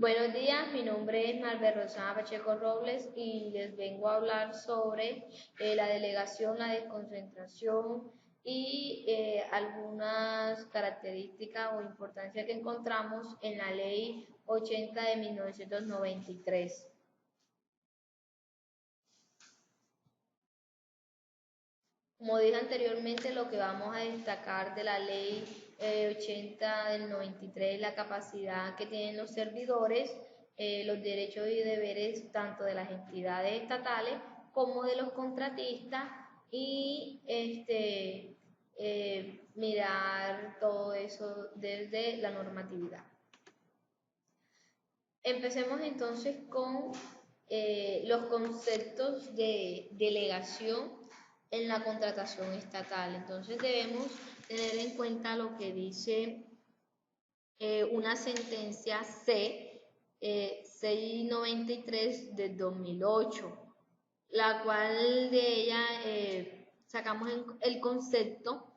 Buenos días, mi nombre es Maribel Rosana Pacheco Robles y les vengo a hablar sobre la delegación, la desconcentración y algunas características o importancia que encontramos en la Ley 80 de 1993. Como dije anteriormente, lo que vamos a destacar de la ley 80 del 93 es la capacidad que tienen los servidores, los derechos y deberes tanto de las entidades estatales como de los contratistas y mirar todo eso desde la normatividad. Empecemos entonces con los conceptos de delegación en la contratación estatal. Entonces debemos tener en cuenta lo que dice una sentencia C 693 de 2008, la cual de ella sacamos el concepto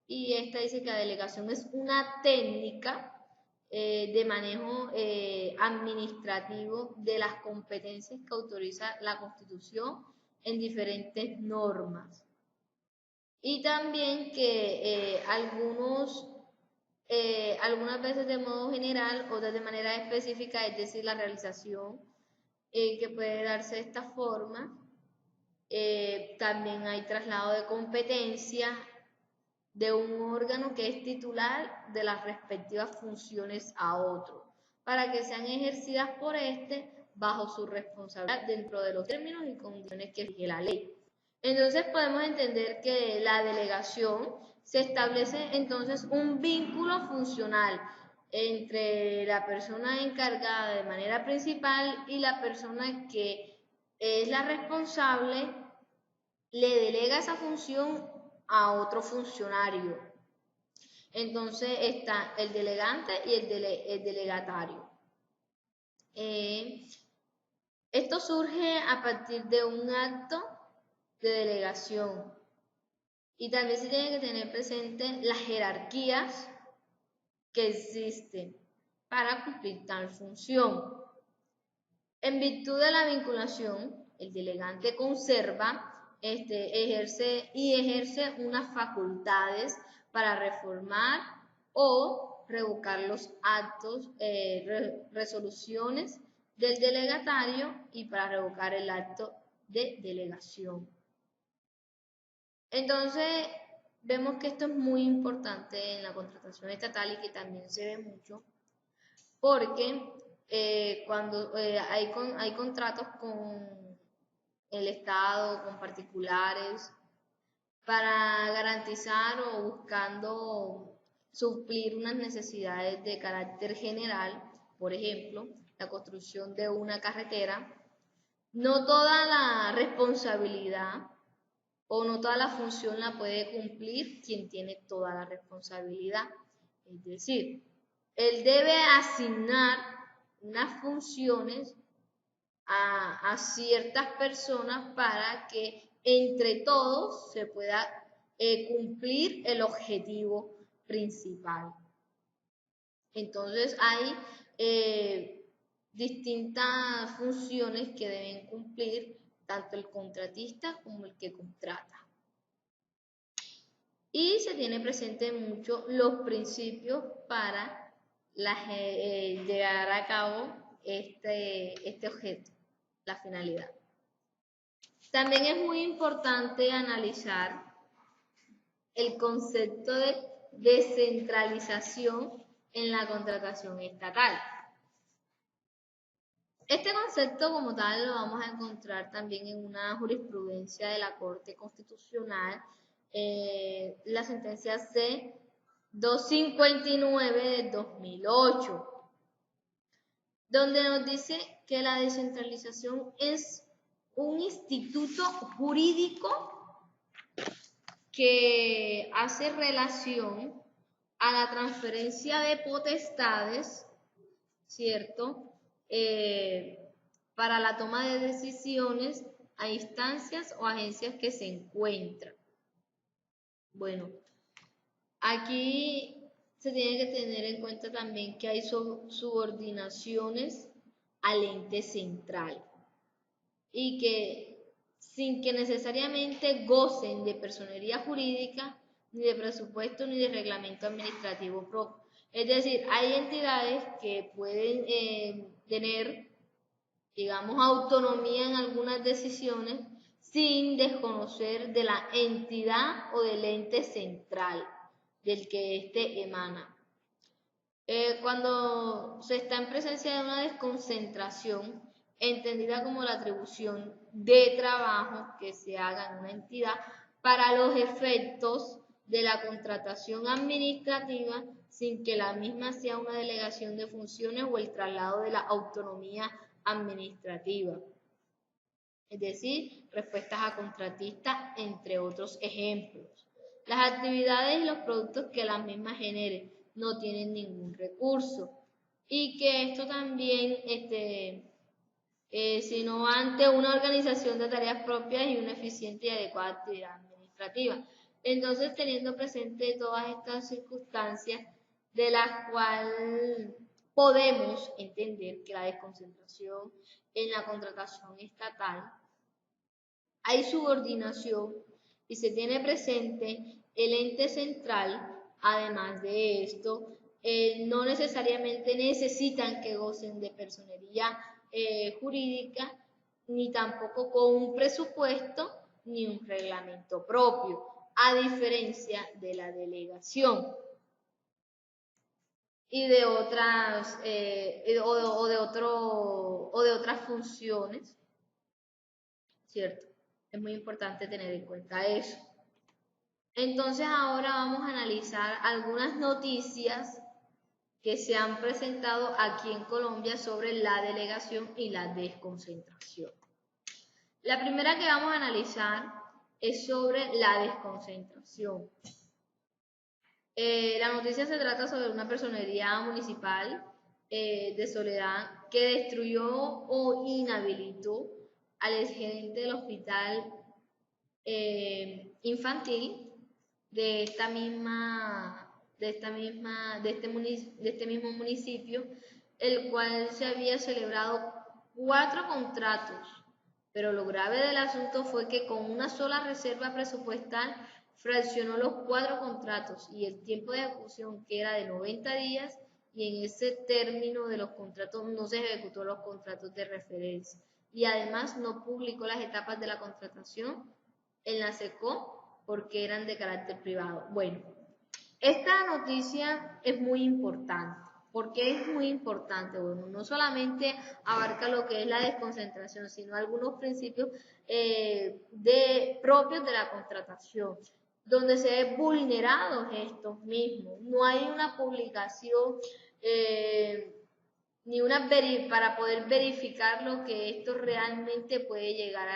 y esta dice que la delegación es una técnica de manejo administrativo de las competencias que autoriza la Constitución en diferentes normas. Y también que algunas veces de modo general, otras de manera específica, es decir, la realización que puede darse de esta forma. También hay traslado de competencia de un órgano que es titular de las respectivas funciones a otro, para que sean ejercidas por éste bajo su responsabilidad dentro de los términos y condiciones que fije la ley. Entonces podemos entender que la delegación se establece entonces un vínculo funcional entre la persona encargada de manera principal y la persona que es la responsable, le delega esa función a otro funcionario. Entonces está el delegante y el delegatario. Esto surge a partir de un acto de delegación y también se tiene que tener presente las jerarquías que existen para cumplir tal función. En virtud de la vinculación, el delegante conserva, ejerce unas facultades para reformar o revocar los actos, resoluciones del delegatario y para revocar el acto de delegación. Entonces, vemos que esto es muy importante en la contratación estatal y que también se ve mucho porque cuando hay contratos con el Estado, con particulares, para garantizar o buscando suplir unas necesidades de carácter general, por ejemplo, la construcción de una carretera, no toda la responsabilidad o no toda la función la puede cumplir quien tiene toda la responsabilidad. Es decir, él debe asignar unas funciones a ciertas personas para que entre todos se pueda cumplir el objetivo principal. Entonces hay distintas funciones que deben cumplir tanto el contratista como el que contrata. Y se tiene presente mucho los principios para llevar a cabo este objeto, la finalidad. También es muy importante analizar el concepto de descentralización en la contratación estatal. Este concepto como tal lo vamos a encontrar también en una jurisprudencia de la Corte Constitucional, la sentencia C 259 de 2008, donde nos dice que la descentralización es un instituto jurídico que hace relación a la transferencia de potestades, ¿cierto? Para la toma de decisiones a instancias o agencias que se encuentran. Bueno, aquí se tiene que tener en cuenta también que hay subordinaciones al ente central y que sin que necesariamente gocen de personería jurídica, ni de presupuesto, ni de reglamento administrativo propio. Es decir, hay entidades que pueden tener, digamos, autonomía en algunas decisiones sin desconocer de la entidad o del ente central del que éste emana. Cuando se está en presencia de una desconcentración, entendida como la atribución de trabajo que se haga en una entidad para los efectos de la contratación administrativa sin que la misma sea una delegación de funciones o el traslado de la autonomía administrativa. Es decir, respuestas a contratistas, entre otros ejemplos. Las actividades y los productos que las mismas generen no tienen ningún recurso y que esto también, sino ante una organización de tareas propias y una eficiente y adecuada actividad administrativa. Entonces, teniendo presente todas estas circunstancias de las cuales podemos entender que la desconcentración en la contratación estatal hay subordinación y se tiene presente el ente central. Además de esto, no necesariamente necesitan que gocen de personería jurídica, ni tampoco con un presupuesto ni un reglamento propio, a diferencia de la delegación y de otras o de otras funciones, ¿cierto? Es muy importante tener en cuenta eso. Entonces ahora vamos a analizar algunas noticias que se han presentado aquí en Colombia sobre la delegación y la desconcentración. La primera que vamos a analizar es sobre la desconcentración. La noticia se trata sobre una personería municipal de Soledad que destruyó o inhabilitó al exgerente del hospital infantil de este mismo municipio, el cual se había celebrado 4 contratos, pero lo grave del asunto fue que con una sola reserva presupuestal fraccionó los 4 contratos y el tiempo de ejecución, que era de 90 días, y en ese término de los contratos no se ejecutó los contratos de referencia y además no publicó las etapas de la contratación en la SECO porque eran de carácter privado. Bueno, esta noticia es muy importante. ¿Por qué es muy importante? Bueno, no solamente abarca lo que es la desconcentración, sino algunos principios propios de la contratación, donde se ven vulnerados estos mismos. No hay una publicación ni una para poder verificar lo que esto realmente puede llegar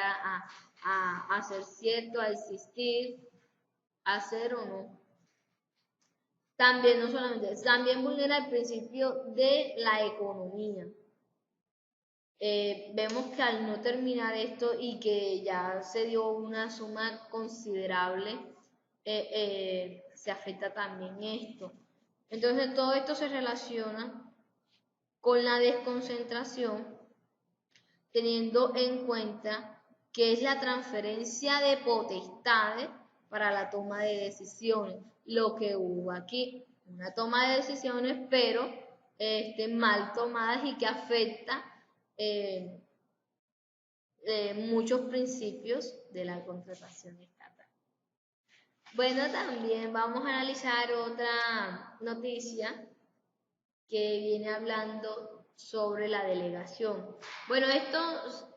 a ser cierto, a existir, a ser o no. También, no solamente, también vulnera el principio de la economía. Vemos que al no terminar esto y que ya se dio una suma considerable, se afecta también esto. Entonces todo esto se relaciona con la desconcentración, teniendo en cuenta que es la transferencia de potestades para la toma de decisiones, lo que hubo aquí, una toma de decisiones, pero mal tomadas y que afecta muchos principios de la contratación estatal. Bueno, también vamos a analizar otra noticia que viene hablando sobre la delegación. Bueno,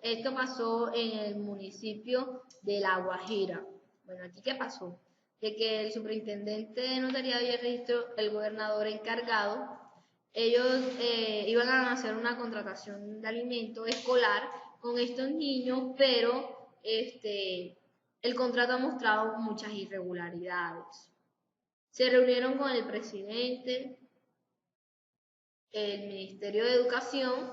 esto pasó en el municipio de La Guajira. Bueno, ¿aquí qué pasó? De que el superintendente de notariado y el registro, el gobernador encargado, ellos iban a hacer una contratación de alimento escolar con estos niños, pero el contrato ha mostrado muchas irregularidades. Se reunieron con el presidente, el Ministerio de Educación,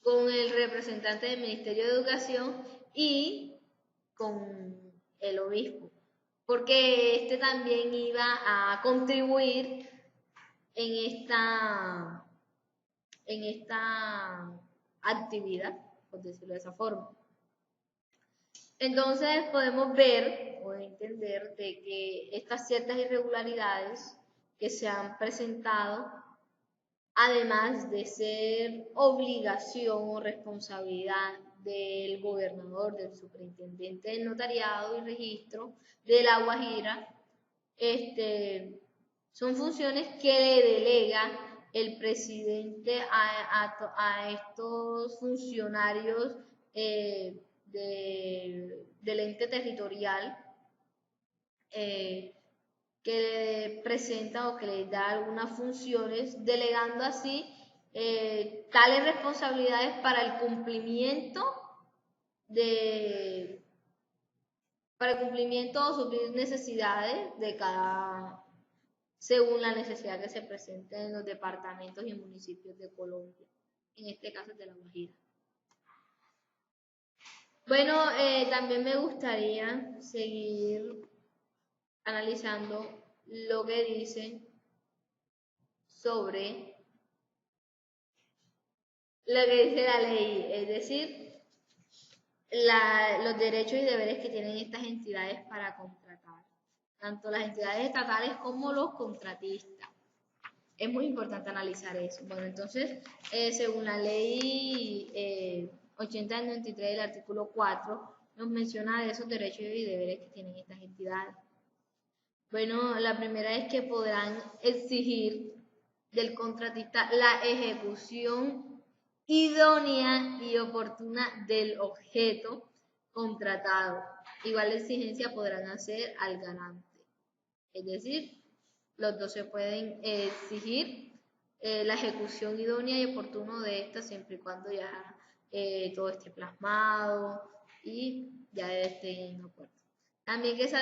con el representante del Ministerio de Educación y con el obispo. porque este también iba a contribuir en esta actividad, por decirlo de esa forma. Entonces podemos ver o entender de que estas ciertas irregularidades que se han presentado, además de ser obligación o responsabilidad del gobernador, del superintendente del notariado y registro de La Guajira, son funciones que le delega el presidente a estos funcionarios del ente territorial, que le presenta o que le da algunas funciones, delegando así tales responsabilidades para el cumplimiento o suplir necesidades de cada, según la necesidad que se presente en los departamentos y municipios de Colombia, en este caso de La Guajira. Bueno, también me gustaría seguir analizando lo que dice sobre lo que dice la ley, es decir, los derechos y deberes que tienen estas entidades para contratar, tanto las entidades estatales como los contratistas. Es muy importante analizar eso. Bueno, entonces, según la ley 8093 del artículo 4, nos menciona de esos derechos y deberes que tienen estas entidades. Bueno, la primera es que podrán exigir del contratista la ejecución idónea y oportuna del objeto contratado. Igual exigencia podrán hacer al ganante. Es decir, los dos se pueden exigir la ejecución idónea y oportuna de esta siempre y cuando ya todo esté plasmado y ya esté en acuerdo. También que se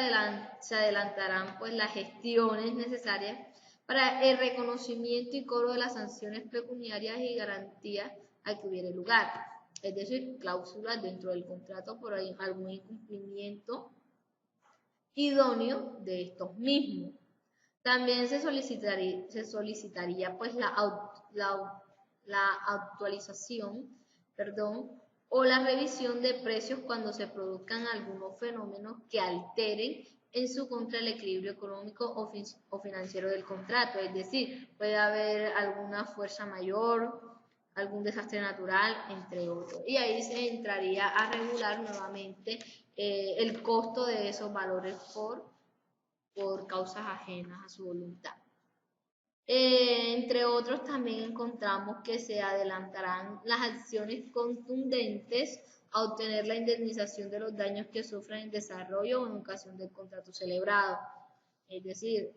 adelantarán pues las gestiones necesarias para el reconocimiento y cobro de las sanciones pecuniarias y garantías a que hubiere lugar, es decir, cláusulas dentro del contrato por algún incumplimiento idóneo de estos mismos. También se solicitaría pues la actualización, o la revisión de precios cuando se produzcan algunos fenómenos que alteren en su contra el equilibrio económico o financiero del contrato. Es decir, puede haber alguna fuerza mayor, algún desastre natural, entre otros. Y ahí se entraría a regular nuevamente el costo de esos valores por causas ajenas a su voluntad. Entre otros, también encontramos que se adelantarán las acciones contundentes a obtener la indemnización de los daños que sufren en desarrollo o en ocasión del contrato celebrado. Es decir,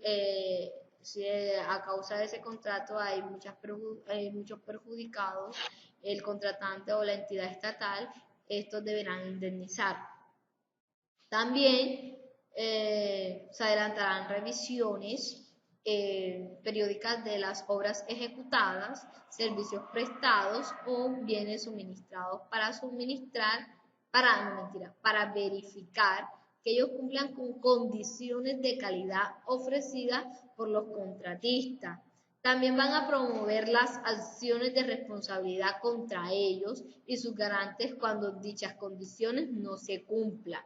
si a causa de ese contrato hay muchos perjudicados, el contratante o la entidad estatal, estos deberán indemnizar. También se adelantarán revisiones periódicas de las obras ejecutadas, servicios prestados o bienes suministrados para verificar que ellos cumplan con condiciones de calidad ofrecidas por los contratistas. También van a promover las acciones de responsabilidad contra ellos y sus garantes cuando dichas condiciones no se cumplan.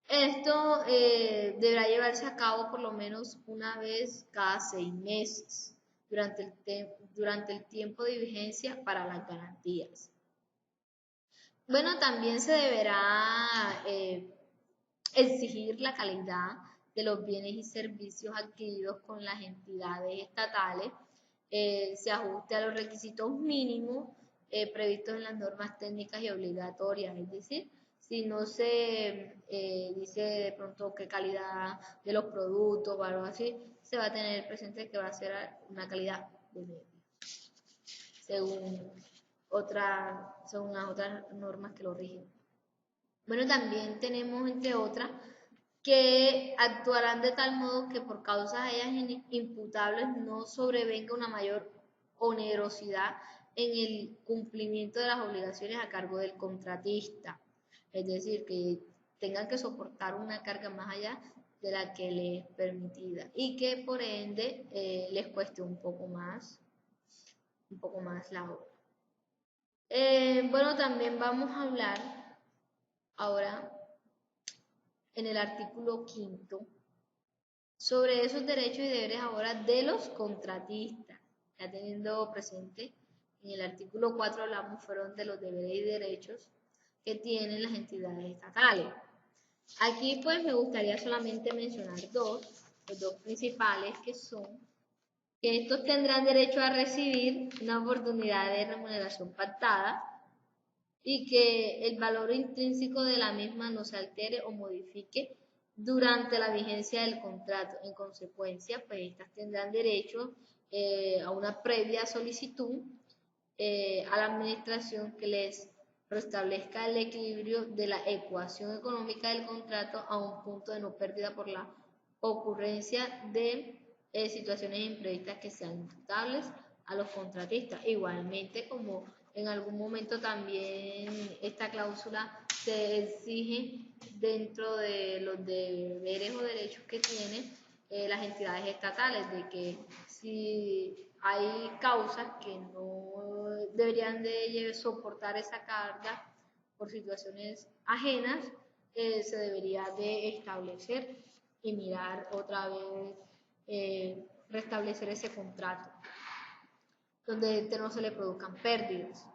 Esto deberá llevarse a cabo por lo menos una vez cada 6 meses durante el tiempo de vigencia para las garantías. Bueno, también se deberá exigir la calidad de los bienes y servicios adquiridos con las entidades estatales, se ajuste a los requisitos mínimos previstos en las normas técnicas y obligatorias, es decir, si no se dice de pronto qué calidad de los productos o algo así, se va a tener presente que va a ser una calidad de medio, según las otras normas que lo rigen. Bueno, también tenemos, entre otras, que actuarán de tal modo que por causas a ellas imputables no sobrevenga una mayor onerosidad en el cumplimiento de las obligaciones a cargo del contratista. Es decir, que tengan que soportar una carga más allá de la que les es permitida y que por ende les cueste un poco más la obra. Bueno, también vamos a hablar ahora en el artículo 5º sobre esos derechos y deberes ahora de los contratistas. Ya teniendo presente, en el artículo 4 hablamos fueron de los deberes y derechos que tienen las entidades estatales. Aquí pues me gustaría solamente mencionar los dos principales, que son que estos tendrán derecho a recibir una oportunidad de remuneración pactada y que el valor intrínseco de la misma no se altere o modifique durante la vigencia del contrato. En consecuencia, pues estas tendrán derecho a una previa solicitud a la administración que les restablezca el equilibrio de la ecuación económica del contrato a un punto de no pérdida por la ocurrencia de situaciones imprevistas que sean imputables a los contratistas. Igualmente, como en algún momento también esta cláusula se exige dentro de los deberes o derechos que tienen las entidades estatales, de que si hay causas que no deberían de soportar esa carga por situaciones ajenas, se debería de establecer y mirar otra vez, restablecer ese contrato, donde no se le produzcan pérdidas.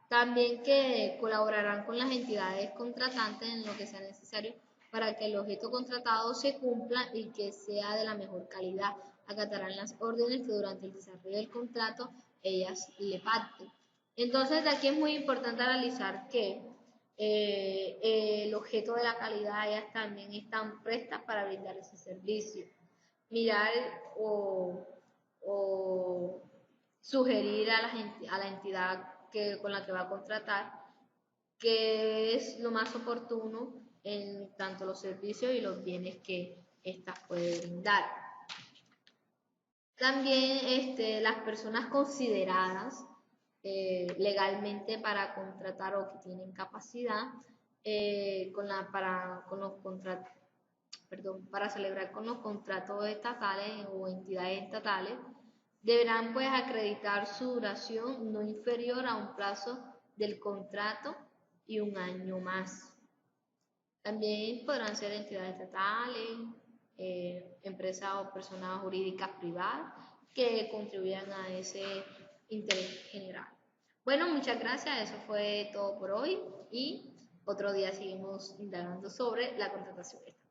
También que colaborarán con las entidades contratantes en lo que sea necesario para que el objeto contratado se cumpla y que sea de la mejor calidad. Acatarán las órdenes que durante el desarrollo del contrato ellas le pacten. Entonces, de aquí es muy importante analizar que el objeto de la calidad, ellas también están prestas para brindar ese servicio. Mirar o sugerir a la entidad con la que va a contratar que es lo más oportuno en tanto los servicios y los bienes que éstas pueden brindar. También las personas consideradas legalmente para contratar o que tienen capacidad para celebrar con los contratos estatales o entidades estatales, deberán pues acreditar su duración no inferior a un plazo del contrato y un año más. También podrán ser entidades estatales, empresas o personas jurídicas privadas que contribuyan a ese interés general. Bueno, muchas gracias, eso fue todo por hoy y otro día seguimos indagando sobre la contratación estatal.